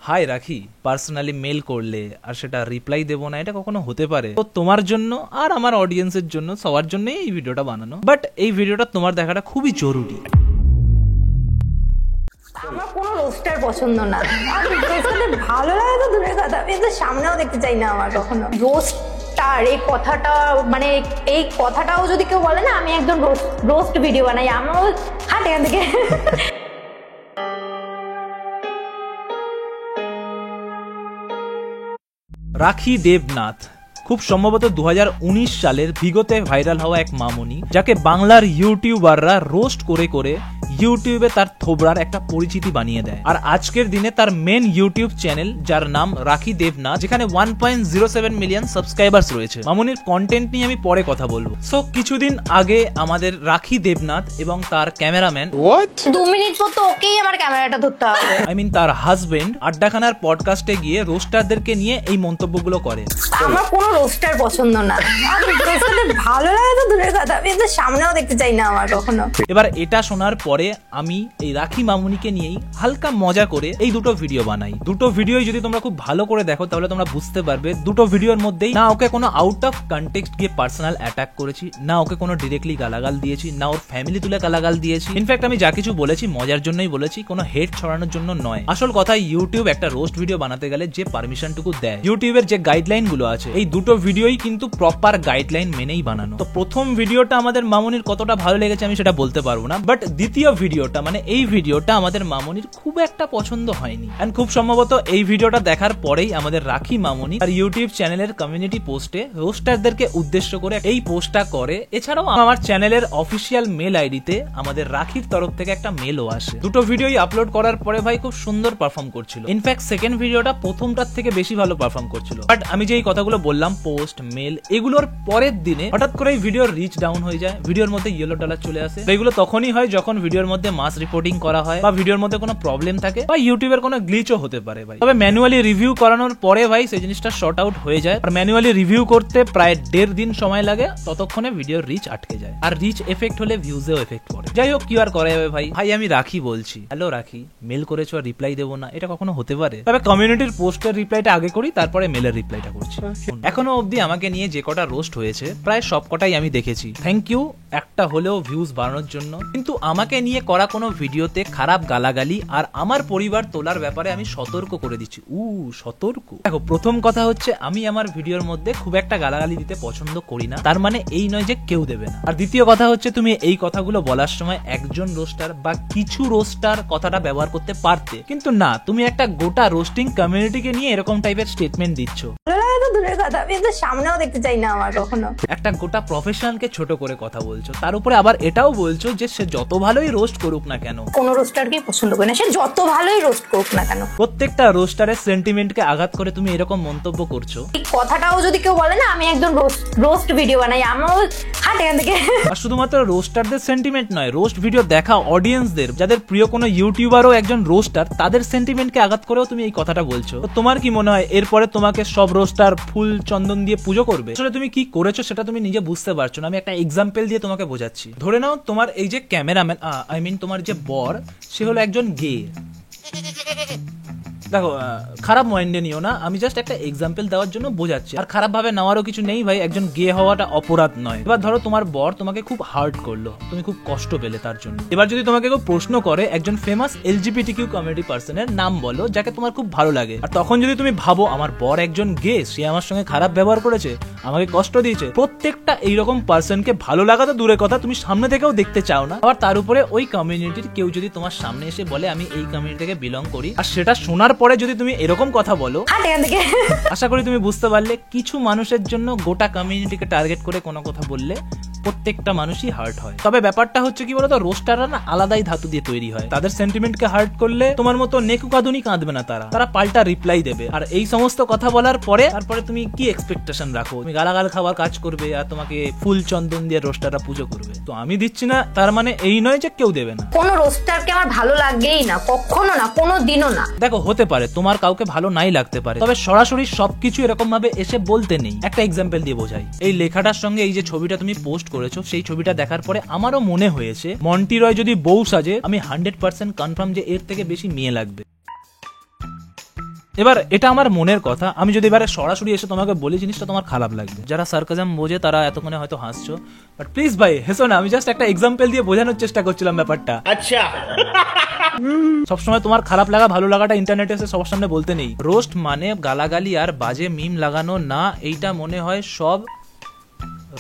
High রাখি personally mail করলে আর সেটা রিপ্লাই দেবো না, এটা কখনো হতে পারে? তো তোমার জন্য আর আমার অডিয়েন্সের জন্য, সবার জন্যই এই ভিডিওটা বানানো। বাট এই ভিডিওটা তোমার দেখাটা খুবই জরুরি। আমার কোনো রোস্টার পছন্দ না, ভালো লাগে তো দূরের কথা, আমি তো সামনেও দেখতে চাই না আমার কখনো রোস্টার। এই কথাটা মানে এই কথাটাও যদি কেউ বলে না আমি একদম রোস্ট ভিডিও বানাই, আমার হাট এখান থেকে। রাখি দেবনাথ খুব সম্ভবত 2019 সালের ভিগোতে ভাইরাল হওয়া এক মামনি, যাকে বাংলার ইউটিউবাররা রোস্ট করে করে ইউটিউবে তার থোবরার একটা পরিচিতি বানিয়ে দেয়। আর আজকের দিনে তার মেন ইউটিউব চ্যানেল, যার নাম রাখি দেবনাথ, যেখানে 1.07 মিলিয়ন সাবস্ক্রাইবার্স রয়েছে। মামনির কন্টেন্ট নিয়ে আমি পরে কথা বলবো। সো কিছুদিন আগে আমাদের রাখি দেবনাথ এবং তার ক্যামেরাম্যান 2 মিনিট পর তো ওকেই আমার ক্যামেরাটা ধরতে হবে, তার হাজবেন্ড আড্ডাখানার পডকাস্টে গিয়ে রোস্টারদেরকে নিয়ে এই মন্তব্যগুলো করে। আমার কোনো রোস্টার পছন্দ না, আমি ভালো লাগে তো দূরের কথা, আমি তো সামনেও দেখতে চাই না আমার কখনো। এবার এটা শোনার পরে আমি এই রাখি মামুনিকে নিয়েই হালকা মজা করে এই দুটো ভিডিও বানাই। দুটো ভিডিওই যদি তোমরা খুব ভালো করে দেখো তাহলে তোমরা বুঝতে পারবে দুটো ভিডিওর মধ্যেই না ওকে কোনো আউট অফ কনটেক্সট গিয়ে পার্সোনাল অ্যাটাক করেছি, না ওকে কোনো ডিরেক্টলি গালাগাল দিয়েছি, না ওর ফ্যামিলি তুলে গালাগাল দিয়েছি। ইনফ্যাক্ট আমি যা কিছু বলেছি মজার জন্যই বলেছি, কোনো হেট ছড়ানোর জন্য নয়। আসল কথা, ইউটিউব একটা রোস্ট ভিডিও বানাতে গেলে যে পারমিশনটুকু দেয়, ইউটিউবের যে গাইডলাইন গুলো আছে, এই দুটো ভিডিওই কিন্তু প্রপার গাইডলাইন মেনেই বানানো। তো প্রথম ভিডিওটা আমাদের মামুনির কতটা ভালো লেগেছে আমি সেটা বলতে পারবো না, বাট দ্বিতীয় ভিডিওটা মানে এই ভিডিওটা আমাদের মামুনির খুব একটা পছন্দ হয়নি। এন্ড খুব সম্ভবত এই ভিডিওটা দেখার পরেই আমাদের রাখি মামুনি আর ইউটিউব চ্যানেলের কমিউনিটি পোস্টে রোস্টারদেরকে উদ্দেশ্য করে এই পোস্টটা করে। এছাড়াও আমার চ্যানেলের অফিসিয়াল মেল আইডিতে আমাদের রাখির তরফ থেকে একটা মেলও আসে। দুটো ভিডিওই আপলোড করার পরে ভাই খুব সুন্দর পারফর্ম করছিল। ইনফ্যাক্ট সেকেন্ড ভিডিওটা প্রথমটার থেকে বেশি ভালো পারফর্ম করছিল। বাট আমি যে এই কথাগুলো বললাম, পোস্ট মেল এগুলোর পরের দিনে হঠাৎ করে ভিডিওর রিচ ডাউন হয়ে যায়, ভিডিওর মধ্যে ইয়েলো ডলার চলে আসে। এগুলো তখনই হয় যখন ভিডিওর মধ্যে মাস রিপোর্টিং করা হয় বা ভিডিওর মধ্যে কোনো প্রবলেম থাকে বা ইউটিউবের কোনো গ্লিচও হতে পারে ভাই। তবে ম্যানুয়ালি রিভিউ করানোর পরে ভাই সেই জিনিসটা শর্ট আউট হয়ে যায়। আর ম্যানুয়ালি রিভিউ করতে প্রায় 1.5 দিন সময় লাগে, ততক্ষণে ভিডিওর রিচ আটকে যায়। আর রিচ এফেক্ট হলে ভিউজেও এফেক্ট পড়ে। যাই হোক, কি আর করা যাবে ভাই। ভাই আমি রাখি বলছি, হ্যালো রাখি, মেল করেছো আর রিপ্লাই দেবো না, এটা কখনো হতে পারে? তবে কমিউনিটির পোস্টের রিপ্লাইটা আগে করি, তারপরে মেলের রিপ্লাইটা করছি। এখনো অবধি আমাকে নিয়ে যে কটা রোস্ট হয়েছে প্রায় সব কটাই আমি দেখেছি। থ্যাংক ইউ একটা হলেও ভিউজ বাড়ানোর জন্য। কিন্তু আমাকে নিয়ে করা কোনো ভিডিওতে খারাপ গালাগালি আর আমার পরিবার তোলার ব্যাপারে আমি সতর্ক করে দিচ্ছি। সতর্ক। দেখো, প্রথম কথা হচ্ছে আমি আমার ভিডিওর মধ্যে খুব একটা গালাগালি দিতে পছন্দ করি না, তার মানে এই নয় যে কেউ দেবে না। আর দ্বিতীয় কথা হচ্ছে, তুমি এই কথাগুলো বলার সময় একজন রোস্টার বা কিছু রোস্টার কথাটা ব্যবহার করতে পারতে, কিন্তু না, তুমি একটা গোটা রোস্টিং কমিউনিটিকে নিয়ে এরকম টাইপের স্টেটমেন্ট দিচ্ছ। সামনেও দেখতে চাই না আমার কখনো। একটা গোটা প্রফেশনকে ছোট করে কথা বলছো, তার উপরে আবার এটাও বলছো যে সে যত ভালোই রোস্ট করুক না কেন, কোন রোস্টারকেই পছন্দ করি না, সে যত ভালোই রোস্ট করুক না কেন। প্রত্যেকটা রোস্টারের সেন্টিমেন্টকে আঘাত করে তুমি এরকম মন্তব্য করছো। এই কথাটাও যদি কেউ বলে না আমি একদম রোস্ট ভিডিও বানাই, আমার হাট এখান থেকে। আর শুধুমাত্র রোস্টারদের সেন্টিমেন্ট নয়, রোস্ট ভিডিও দেখা অডিয়েন্সদের, যাদের প্রিয় কোনো ইউটিউবারও একজন রোস্টার, তাদের সেন্টিমেন্টকে আঘাত করেও তুমি এই কথাটা বলছো। তো তোমার কি মনে হয় এরপরে তোমাকে সব রোস্টার ফুল চন্দন দিয়ে পুজো করবে? আসলে তুমি কি করেছো সেটা তুমি নিজে বুঝতে পারছো না। আমি একটা এক্সাম্পল দিয়ে তোমাকে বোঝাচ্ছি। ধরে নাও তোমার এই যে ক্যামেরাম্যান, তোমার যে বর, সে হলো একজন গে। দেখো, খারাপ মাইন্ডে নিও না, আমি জাস্ট একটা এক্সাম্পল দেওয়ার জন্য বোঝাচ্ছি। আর খারাপ ভাবে নেওয়ারও কিছু নেই ভাই, একজন গে হওয়াটা অপরাধ নয়। এবার ধরো তোমার বর তোমাকে খুব হার্ট করলো, তুমি খুব কষ্ট পেলে তার জন্য। এবার যদি তোমাকে কেউ প্রশ্ন করে একজন ফেমাস LGBTQ কমিউনিটি পার্সনের নাম বলো যাকে তোমার খুব ভালো লাগে, আর তখন যদি তুমি ভাবো আমার বর একজন গে, সে আমার সঙ্গে খারাপ ব্যবহার করেছে, আমাকে কষ্ট দিয়েছে, প্রত্যেকটা এইরকম পার্সনকে ভালো লাগা তো দূরের কথা, তুমি সামনে থেকেও দেখতে চাও না। আবার তার উপরে ওই কমিউনিটির কেউ যদি তোমার সামনে এসে বলে আমি এই কমিউনিটি থেকে বিলং করি, আর সেটা শোনার পরে যদি তুমি এরকম কথা বলো, আশা করি তুমি বুঝতে পারলে কিছু মানুষের জন্য গোটা কমিউনিটিকে টার্গেট করে কোনো কথা বললে প্রত্যেকটা মানুষই হার্ট হয়। তবে ব্যাপারটা হচ্ছে কি বলতো, রোস্টাররা না আলাদাই ধাতু দিয়ে তৈরি হয়। তাদের সেন্টিমেন্টকে হার্ট করলে তোমার মতো নেকু কাঁদুনি কাঁদবে না, তারা পাল্টা রিপ্লাই দেবে। আর এই সমস্ত কথা বলার পরে তারপরে তুমি কি এক্সপেকটেশন রাখো? তুমি গালাগাল খাওয়ার কাজ করবে আর তোমাকে ফুল চন্দন দিয়ে রোস্টাররা পুজো করবে। তো আমি দিচ্ছি না তার মানে এই নয় যে কেউ দেবে না। কোনো রোস্টারকে আমার ভালো লাগেই না, কখনো না, কোনো দিনও না। দেখো, হতে পারে তোমার কাউকে ভালো নাই লাগতে পারে, তবে সরাসরি সবকিছু এরকম ভাবে এসে বলতে নেই। একটা এক্সাম্পল দিয়ে বোঝাই। এই লেখাটার সঙ্গে এই যে ছবিটা তুমি পোস্ট করেছো, সেই ছবিটা দেখার পরে আমারও মনে হয়েছে মন্টি রয় যদি বউ সাজে, আমি 100% কনফার্ম যে এর থেকে বেশি মেয়ে লাগবে। এবার এটা আমার মনের কথা, আমি যদি এবারে সরাসরি এসে তোমাকে বলি জিনিসটা তোমার খারাপ লাগবে। যারা সার্কাজম বোঝে তারা এতক্ষণে হয়তো হাসছো, বাট প্লিজ ভাই হেসো না, আমি জাস্ট একটা এক্সাম্পল দিয়ে বোঝানোর চেষ্টা করছিলাম ব্যাপারটা। আচ্ছা সবসময় তোমার খারাপ লাগা ভালো লাগাটা ইন্টারনেটে এসে সবার সামনে বলতে নেই। রোস্ট মানে গালাগালি আর বাজে মিম লাগানো না, এইটা মনে হয় সব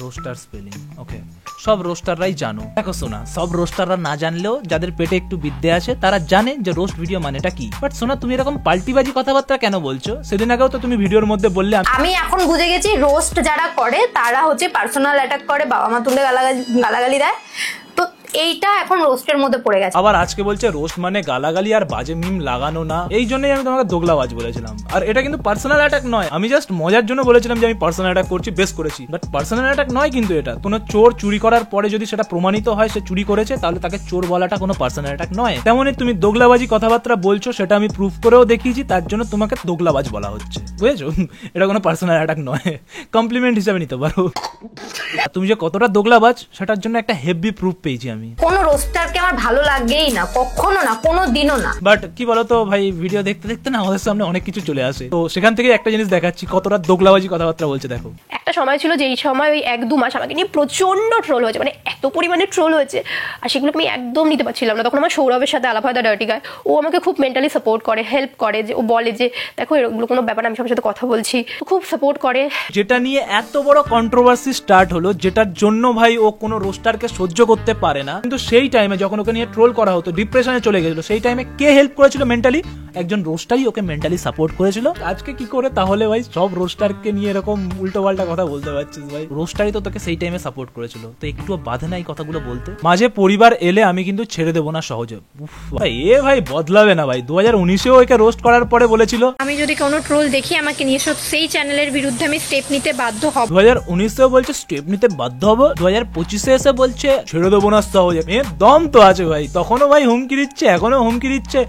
রোস্টার স্পেলিং। ওকে, সব রোস্টাররাই জানো। দেখো সোনা, সব রোস্টাররা না জানলেও যাদের পেটে একটু বিদ্যে আছে তারা জানে যে রোস্ট ভিডিও মানেটা কি। বাট সোনা, তুমি এরকম পাল্টিবাজি কথাবার্তা কেন বলছো? সেদিন আগেও তো তুমি ভিডিওর মধ্যে বললে। আমি এখন বুঝে গেছি রোস্ট যারা করে তারা হচ্ছে পার্সোনাল অ্যাটাক করে, বাবা মা তুলে গালাগালি দেয়, তো এইটা এখন রোস্টের মধ্যে পড়ে গেছে। আবার আজকে বলছে রোস্ট মানে গালাগালি আর বাজে মিম লাগানো না, এই জন্যই আমি তোমাকে দোগলাবাজ বলেছিলাম। আর এটা কিন্তু পার্সোনাল অ্যাটাক নয়, আমি জাস্ট মজার জন্য বলেছিলাম যে আমি পার্সোনাল অ্যাটাক করছি, বেশ করেছি, বাট পার্সোনাল অ্যাটাক নয় কিন্তু এটা। কোনো চোর চুরি করার পরে যদি সেটা প্রমাণিত হয় সে চুরি করেছে, তাহলে তাকে চোর বলাটা কোনো পার্সোনাল অ্যাটাক নয়। তেমনই তুমি দোগলাবাজি কথাবার্তা বলছো, সেটা আমি প্রুফ করেও দেখিয়েছি, তার জন্য তোমাকে দোগলাবাজ বলা হচ্ছে, বুঝেছো? এটা কোনো পার্সোনাল অ্যাটাক নয়, কমপ্লিমেন্ট হিসেবে নিতে পারো। তুমি যে কতটা দোগলাবাজ সেটার জন্য একটা হেভি প্রুফ পেয়েছি আমি। কোনো রোস্টারকে আমার ভালো লাগেই না, কখনো না, কোনো দিনও না। বাট কি বলতো ভাই, ভিডিও দেখতে দেখতে না আমাদের সামনে অনেক কিছু চলে আসে, তো সেখান থেকে একটা জিনিস দেখাচ্ছি কতটা দোগলাবাজি কথাবার্তা বলছে। দেখো, একটা সময় ছিল যেই সময় ওই 1-2 মাস আমাকে নিয়ে প্রচন্ড ট্রোল হয়েছে, মানে এত পরিমাণে ট্রোল হয়েছে, আর সেগুলো আমি একদম নিতে পারছিলাম না। তখন আমার সৌরভের সাথে আলাপ হয়, দ্য ডার্টি গায়, ও আমাকে খুব মেন্টালি সাপোর্ট করে, হেল্প করে, যে ও বলে যে দেখো এগুলো কোনো ব্যাপার না, আমি সবার সাথে কথা বলছি, খুব সাপোর্ট করে। যেটা নিয়ে এত বড় কন্ট্রোভার্সি স্টার্ট হলো, যেটার জন্য ভাই ও কোনো রোস্টারকে সহ্য করতে পারে না, কিন্তু সেই টাইমে যখন ওকে নিয়ে ট্রোল করা হতো, ডিপ্রেশনে চলে গেছিল, সেই টাইমে কে হেল্প করেছিল মেন্টালি? একজন রোস্টারই ওকে মেন্টালি সাপোর্ট করেছিল। আজকে কি করে তাহলে ভাই সব রোস্টারকে নিয়ে এরকম উল্টো পাল্টা কথা বলতে পারছিস? ভাই রোস্টারই তো তোকে সেই টাইমে সাপোর্ট করেছিল, তো একটু বাধে না এই কথাগুলো বলতে? মাঝে পরিবার এলে আমি কিন্তু ছেড়ে দেবো না সহজে। ভাই এ ভাই বদলাবে না ভাই, 2019এও একে রোস্ট করার পরে বলেছিল আমি যদি কোনো ট্রোল দেখি আমাকে নিয়ে সেই চ্যানেলের বিরুদ্ধে আমি স্টেপ নিতে বাধ্য হব। 2019এও বলছে স্টেপ নিতে বাধ্য হবো, 2025-এ এসে বলছে ছেড়ে দেবো না সহজে। দম তো আছে ভাই, তখনও ভাই হুমকি দিচ্ছে, এখনো হুমকি দিচ্ছে।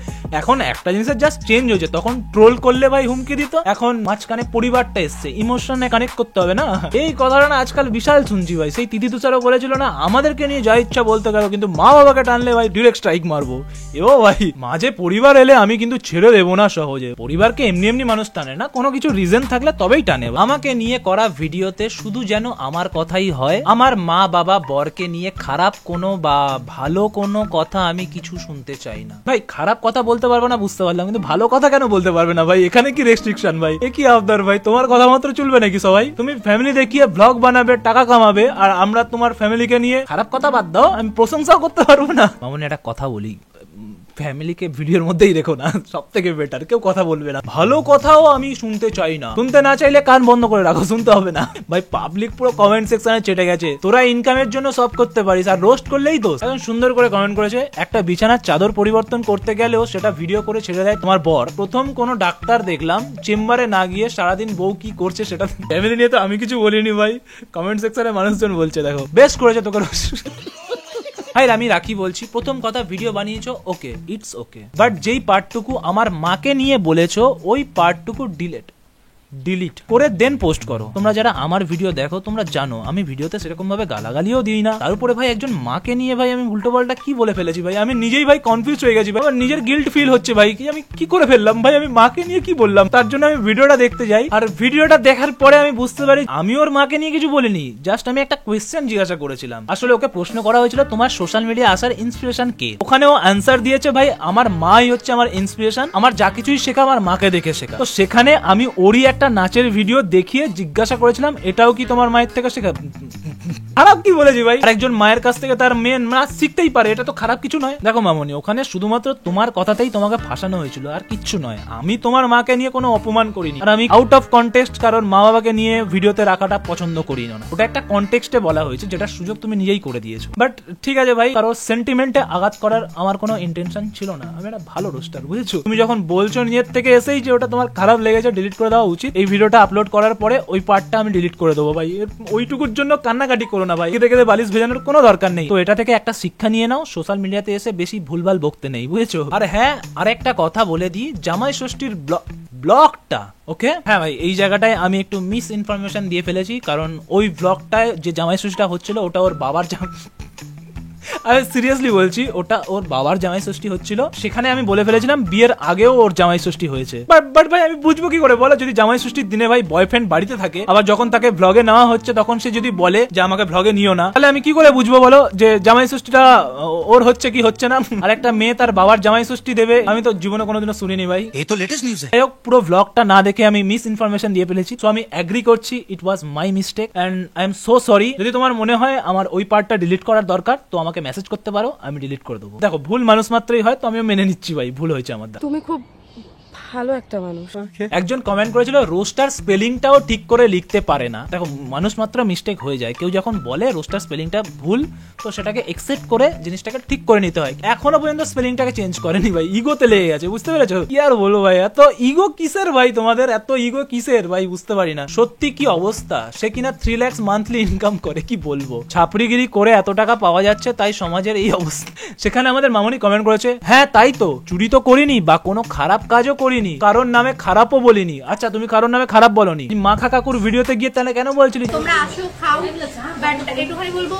এখন একটা জিনিসের জাস্ট চেঞ্জ হয়েছে, তখন ট্রোল করলে ভাই হুমকি দিত, এখন মাঝখানে পরিবারটা এসছে, ইমোশনে কানেক্ট করতে হবে না। এই কথাটা না আজকাল বিশাল শুনছি ভাই। সেই তিথি তুষারও বলেছিল না, আমাদেরকে নিয়ে যা ইচ্ছা বলতে গেল, কিন্তু মা বাবাকে টানলে ভাই ডিরেক্ট স্ট্রাইক মারবো। এও ভাই মাঝে পরিবার এলে আমি কিন্তু ছেড়ে দেবো না সহজে। পরিবারকে এমনি এমনি মানুষ টানে না, কোনো কিছু রিজন থাকলে তবেই টানে। আমাকে নিয়ে করা ভিডিওতে শুধু যেন আমার কথাই হয়, আমার মা বাবা বরকে নিয়ে খারাপ কোনো বা ভালো কোনো কথা আমি কিছু শুনতে চাই না। ভাই খারাপ কথা বলতে পারবো না বুঝতে পারলাম, কিন্তু ভালো কথা কেন বলতে পারবে না ভাই? এখানে কি রেস্ট্রিকশন ভাই? এ কি আবদার ভাই? তোমার কথা মাত্র চলবে নাকি সবাই? তুমি ফ্যামিলি দেখিয়ে ব্লগ বানাবে, টাকা কামাবে, আর আমরা তোমার ফ্যামিলিকে নিয়ে খারাপ কথা বাদ দাও, আমি প্রশংসাও করতে পারবো না? মামুনি একটা কথা বলি, ফ্যামিলিকে ভিডিওর মধ্যেই রেখো না, সব থেকে বেটার। কেউ কথা বলবে না, ভালো কথাও আমি শুনতে চাই না। শুনতে না চাইলে কান বন্ধ করে রাখো, শুনতে হবে না ভাই। পাবলিক পুরো কমেন্ট সেকশনে চেটে গেছে, তোরা ইনকামের জন্য সব করতে পারিস আর রোস্ট করলেই দোষ। এখন সুন্দর করে কমেন্ট করেছে, একটা বিছানার চাদর পরিবর্তন করতে গেলেও সেটা ভিডিও করে ছেড়ে দেয় তোমার বর। প্রথম কোন ডাক্তার দেখলাম চেম্বারে না গিয়ে সারাদিন বউ কি করছে সেটা। ফ্যামিলি নিয়ে তো আমি কিছু বলিনি ভাই, কমেন্ট সেকশনে মানুষজন বলছে দেখো বেশ করেছে তোকে রোস্ট। ভাই আমি রাখি বলছি, প্রথম কথা ভিডিও বানিয়েছো ওকে, ইটস ওকে, বাট যেই পার্টটুকু আমার মাকে নিয়ে বলেছো ওই পার্টটুকু ডিলিট করে দেন পোস্ট করো। তোমরা যারা আমার ভিডিও দেখো তোমরা জানো আমি ভিডিওতে সেরকম ভাবে গালাগালিও দিই না। তার উপরে ভাই একজন মাকে নিয়ে ভাই আমি উল্টো পাল্টা কি বলে ফেলেছি ভাই, আমি নিজেই ভাই কনফিউজ হয়ে গেছি ভাই, আমার নিজের গিল্ট ফিল হচ্ছে ভাই, কি আমি কি করে ফেললাম ভাই, আমি মাকে নিয়ে কি বললাম। তার জন্য আমি ভিডিওটা দেখতে যাই, আর ভিডিওটা দেখার পরে আমি বুঝতে পারি আমি ওর মাকে নিয়ে কিছু বলিনি, জাস্ট আমি একটা কোয়েশ্চেন জিজ্ঞাসা করেছিলাম। আসলে ওকে প্রশ্ন করা হয়েছিল তোমার সোশ্যাল মিডিয়া আসার ইন্সপিরেশন কে, ওখানে ও অ্যান্সার দিয়েছে ভাই আমার মাই হচ্ছে আমার ইন্সপিরেশন, আমার যা কিছুই শেখা আমার মাকে দেখে শেখা। তো সেখানে আমি ওরই একটা নাচের ভিডিও দেখিয়ে জিজ্ঞাসা করেছিলাম এটাও কি তোমার মায়ের থেকে শেখা? খারাপ কি বলেছি ভাই? আর একজন মায়ের কাছ থেকে তার মেয়ে নাচ শিখতেই পারে, এটা তো খারাপ কিছু নয়। দেখো মামনি, ওখানে শুধুমাত্র তোমার কথাতেই তোমাকে ফাঁসানো হয়েছিল, আর কিচ্ছু নয়। আমি তোমার মাকে নিয়ে কোনো অপমান করিনি, আর আমি আউট অফ কনটেক্সট কারণ মা বাবাকে নিয়ে ভিডিওতে রাখাটা পছন্দ করি না। ওটা একটা কনটেক্সটে বলা হয়েছে, যেটা সুযোগ তুমি নিজেই করে দিয়েছো। বাট ঠিক আছে ভাই, কারো সেন্টিমেন্টে আঘাত করার আমার কোনো ইন্টেনশন ছিল না। আমি একটা ভালো রোস্টার, বুঝেছো? তুমি যখন বলছো নিজের থেকে এসেই যে ওটা তোমার খারাপ লেগেছে ডিলিট করে দেওয়া উচিত, এই ভিডিওটা আপলোড করার পরে ওই পার্টটা আমি ডিলিট করে দেবো ভাই। ওইটুকুর জন্য কান্নাকাটি করো না ভাই, দেখে বালিশ ভেজানোর কোনো দরকার নেই। তো এটা থেকে একটা শিক্ষা নিয়ে নাও, সোশ্যাল মিডিয়াতে এসে বেশি ভুলভাল বকতে নেই, বুঝেছো? আর হ্যাঁ, আর একটা কথা বলে দিই, জামাই ষষ্ঠীর ব্লগটা ওকে, হ্যাঁ ভাই এই জায়গাটায় আমি একটু মিস ইনফরমেশন দিয়ে ফেলেছি, কারণ ওই ব্লগটায় যে জামাই ষষ্ঠীটা হচ্ছিল ওটা ওর বাবার আমি সিরিয়াসলি বলছি, ওটা ওর বাবার জামাই ষষ্ঠী হচ্ছিল, সেখানে আমি বলে ফেলেছিলাম বিয়ের আগেও ওর জামাই ষষ্ঠী হয়েছে। বাট ভাই আমি বুঝবো কি করে বলো, যদি জামাই ষষ্ঠীর দিনে ভাই বয়ফ্রেন্ড বাড়িতে থাকে, আবার যখন তাকে ব্লগে নেওয়া হচ্ছে তখন সে যদি বলে যে আমাকে ব্লগে নিও না, তাহলে আমি কি করে বুঝবো বলো যে জামাই ষষ্ঠীটা ওর হচ্ছে কি হচ্ছে না। আর একটা মেয়ে তার বাবার জামাই ষষ্ঠী দেবে, আমি তো জীবনে কোনোদিনও শুনিনি ভাই। এই তো লেটেস্ট নিউজ। যাই হোক, পুরো ব্লগটা না দেখে আমি মিস ইনফরমেশন দিয়ে ফেলেছি, তো আমি এগ্রি করছি it was my mistake and I am so sorry. যদি তোমার মনে হয় আমার ওই পার্টটা ডিলিট করার দরকার তো আমাকে মেসেজ করতে পারো, আমি ডিলিট করে দেবো। দেখো ভুল মানুষ মাত্রই হয়, তো আমিও মেনে নিচ্ছি ভাই, ভুল হয়েছে আমার দ্বারা। তুমি খুব ভালো একটা মানুষ। একজন কমেন্ট করেছিল রোস্টার স্পেলিংটাও ঠিক করে লিখতে পারে না। দেখো মানুষ মাত্র মিস্টেক হয়ে যায়, কেউ যখন বলে রোস্টার স্পেলিংটা ভুল তো সেটাকে একসেপ্ট করে জিনিসটাকে ঠিক করে নিতে হয়। এখনো পর্যন্ত স্পেলিংটাকে চেঞ্জ করেনি ভাই, ইগোতে লেগে গেছে, বুঝতে পেরেছো? কি আর বলবো ভাই, এত ইগো কিসের ভাই তোমাদের, এত ইগো কিসের ভাই, বুঝতে পারি না সত্যি কি অবস্থা। সে কিনা 3 লাখ মান্থলি ইনকাম করে, কি বলবো, ছাপড়িগিরি করে এত টাকা পাওয়া যাচ্ছে, তাই সমাজের এই অবস্থা। সেখানে আমাদের মামনি কমেন্ট করেছে, হ্যাঁ তাই তো, চুরি তো করিনি বা কোনো খারাপ কাজও করিনি, কারোর নামে খারাপও বলিনি। আচ্ছা তুমি কারোর নামে খারাপ বলনি, মাখা কাকুর ভিডিওতে গিয়ে তাহলে কেন বলছিলি? তোমরা আসো খাও, বাট একটুখানি বলবো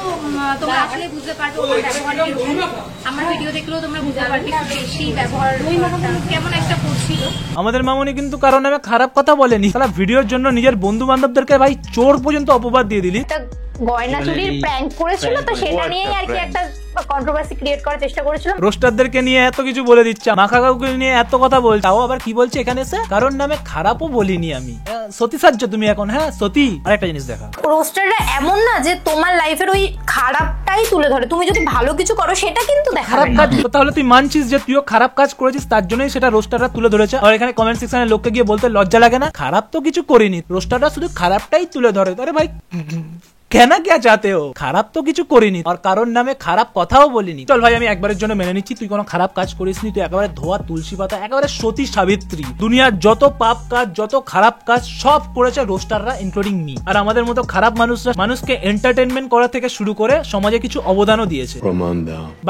তোমরা আসলে বুঝতে পারবে ওর ব্যবহার কিরকম। আমার ভিডিও দেখলেও তোমরা বুঝতে পারবে একটু বেশি ব্যবহার কেমন একটা করছিল। আমাদের মামনি কিন্তু কারোর নামে খারাপ কথা বলেনি, তাহলে ভিডিওর জন্য নিজের বন্ধু বান্ধবদেরকে ভাই চোর পর্যন্ত অপবাদ দিয়ে দিলি। একটা গয়না চুরির প্র্যাঙ্ক করেছিল, তো সেটা নিয়েই আর কি একটা কন্ট্রোভার্সি ক্রিয়েট করার চেষ্টা করেছিল। রোস্টারদেরকে নিয়ে এত কিছু বলে দিচ্ছে, মাখা কাকুকে নিয়ে এত কথা বলছে, তাও আবার কি বলছে এখানে এসে, কারোর নামে খারাপও বলিনি আমি। সতী সাজ্জ তুমি এখন, হ্যাঁ সতী। আরেকটা জিনিস দেখা, রোস্টাররা এমন না যে তোমার লাইফের ওই খারাপটাই তুলে ধরে, তুমি যদি ভালো কিছু করো সেটা কিন্তু দেখাবে খারাপ না। কাজ তো তাহলে তুই মানছিস যে তুইও খারাপ কাজ করেছিস, তার জন্যই সেটা রোস্টাররা তুলে ধরেছে। আর এখানে কমেন্ট সেকশনে লোককে গিয়ে বলতে লজ্জা লাগে না খারাপ তো কিছু করিনি, রোস্টাররা শুধু খারাপটাই তুলে ধরে। আরে ভাই কেনা কে চাতে हो, খারাপ তো কিছু করিনি আর কারোর নামে খারাপ কথাও বলিনি। চল ভাই আমি একবারের জন্য মেনে নিচ্ছি তুই কোনো খারাপ কাজ করিসনি, তুই একেবারে ধোয়া তুলসী পাতা, একেবারে সতী সাবিত্রী। দুনিয়ার যত পাপ কাজ যত খারাপ কাজ সব করেছে রোস্টাররা, ইনক্লুডিং মি। আর আমাদের মতো খারাপ মানুষরা মানুষকে এন্টারটেনমেন্ট করা থেকে শুরু করে সমাজে কিছু অবদানও দিয়েছে।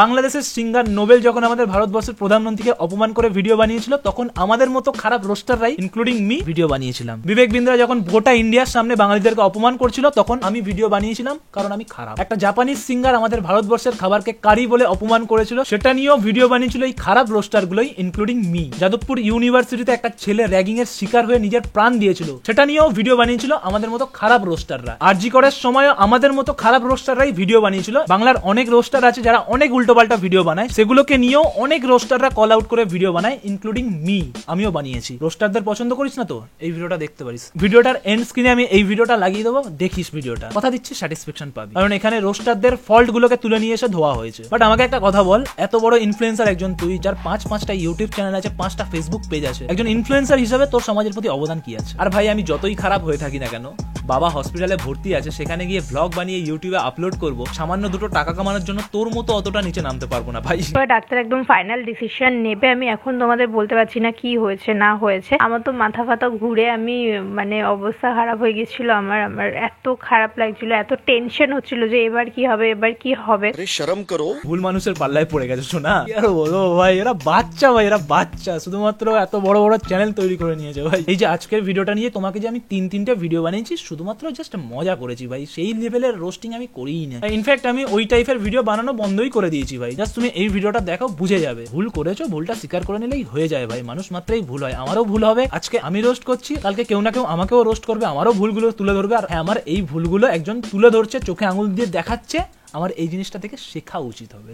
বাংলাদেশের সিঙ্গার নোবেল যখন আমাদের ভারতবর্ষের প্রধানমন্ত্রীকে অপমান করে ভিডিও বানিয়েছিল, তখন আমাদের মতো খারাপ রোস্টাররাই ইনক্লুডিং মি ভিডিও বানিয়েছিলাম। বিবেক বিন্দ্রা যখন গোটা ইন্ডিয়ার সামনে বাঙালিদেরকে অপমান করছিল, তখন আমি ভিডিও বানিয়েছিলাম কারণ আমি খারাপ। একটা জাপানিজ সিঙ্গার আমাদের ভারতবর্ষের খাবারকে কারি বলে অপমান করেছিল, সেটা নিয়েও ভিডিও বানিয়েছিল এই খারাপ রোস্টার গুলোই, ইনক্লুডিং মি। যাদবপুর ইউনিভার্সিটিতে একটা ছেলে র্যাগিং এর শিকার হয়ে নিজের প্রাণ দিয়েছিল, সেটা নিয়েও ভিডিও বানিয়েছিল আমাদের মতো খারাপ রোস্টাররা। আরজি করার সময়ও আমাদের মতো খারাপ রোস্টাররাই ভিডিও বানিয়েছিল। বাংলার অনেক রোস্টার আছে যারা অনেক উল্টোপাল্টা ভিডিও বানায়, সেগুলোকে নিয়েও অনেক রোস্টাররা কল আউট করে ভিডিও বানায়, ইনক্লুডিং মি। আমিও বানিয়েছি। রোস্টারদের পছন্দ করিস না তো এই ভিডিওটা দেখতে পারিস, ভিডিওটার এন্ড স্ক্রিনে আমি এই ভিডিওটা লাগিয়ে দেবো, দেখিস ভিডিওটা, কথা দিচ্ছি স্যাটিসফ্যাকশন পাবি। কারণ এখানে রোস্টারদের ফল্ট গুলোকে তুলে নিয়ে এসে ধোয়া হয়েছে। বাট আমাকে একটা কথা বল, এত বড় ইনফ্লুয়েন্সার একজন তুই, যার 5-5টা ইউটিউব চ্যানেল আছে, 5টা ফেসবুক পেজ আছে, একজন ইনফ্লুয়েন্সার হিসেবে তোর সমাজের প্রতি অবদান কি আছে? আর ভাই আমি যতই খারাপ হয়ে থাকি না কেন, বাবা হসপিটালে ভর্তি আছে, সেখানে গিয়ে ব্লগ বানিয়ে ইউটিউবে আপলোড করব সামান্য দুটো টাকা কামানোর জন্য, তোর মতো অতটা নিচে নামতে পারবো না ভাই। ডাক্তার একদম ফাইনাল ডিসিশন নেবে, আমি এখন তোমাদের বলতে পারছি না কি হয়েছে না হয়েছে। আমার তো মাথা ফাতা ঘুরে আমি মানে অবস্থা খারাপ হয়ে গেছিল, আমার এত খারাপ লাগছিল, এত টেনশন হচ্ছিল যে এবার কি হবে এবার কি হবে। শরম করো, ভুল মানুষের পাল্লায় পড়ে গেছে শোনা। কি আর বলো ভাই, এরা বাচ্চা ভাই, এরা বাচ্চা, শুধুমাত্র এত বড় বড় চ্যানেল তৈরি করে নিয়েছে ভাই। এই যে আজকের ভিডিওটা নিয়ে তোমাকে যে আমি 3-3টে ভিডিও বানিয়েছি, শুধুমাত্র জাস্ট মজা করেছি ভাই, সেই লেভেলের রোস্টিং আমি করিই না। ইনফ্যাক্ট আমি ওই টাইপের ভিডিও বানানো বন্ধই করে দিয়েছি ভাই। জাস্ট তুমি এই ভিডিওটা দেখো, বুঝে যাবে। ভুল করেছো, ভুলটা স্বীকার করে নিলেই হয়ে যায় ভাই। মানুষ মাত্রই ভুল হয়, আমারও ভুল হবে। আজকে আমি রোস্ট করছি, কালকে কেউ না কেউ আমাকেও রোস্ট করবে, আমারও ভুলগুলো তুলে ধরবে। আর আমার এই ভুলগুলো একজন তুলে ধরছে, চোখে আঙুল দিয়ে দেখাচ্ছে, আমার এই জিনিসটা থেকে শেখা উচিত হবে।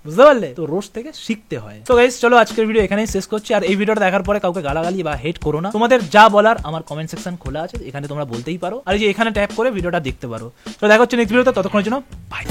বুঝতে পারলে? তো রোস্ট থেকে শিখতে হয়। তো গাইস চলো আজকের ভিডিও এখানেই শেষ করছি। আর এই ভিডিওটা দেখার পরে কাউকে গালাগালি বা হেট করো না, তোমাদের যা বলার আমার কমেন্ট সেকশন খোলা আছে, এখানে তোমরা বলতেই পারো। আর এই যে এখানে ট্যাপ করে ভিডিওটা দেখতে পারো। তো দেখা হচ্ছে নেক্সট ভিডিওতে, ততক্ষণের জন্য বাই।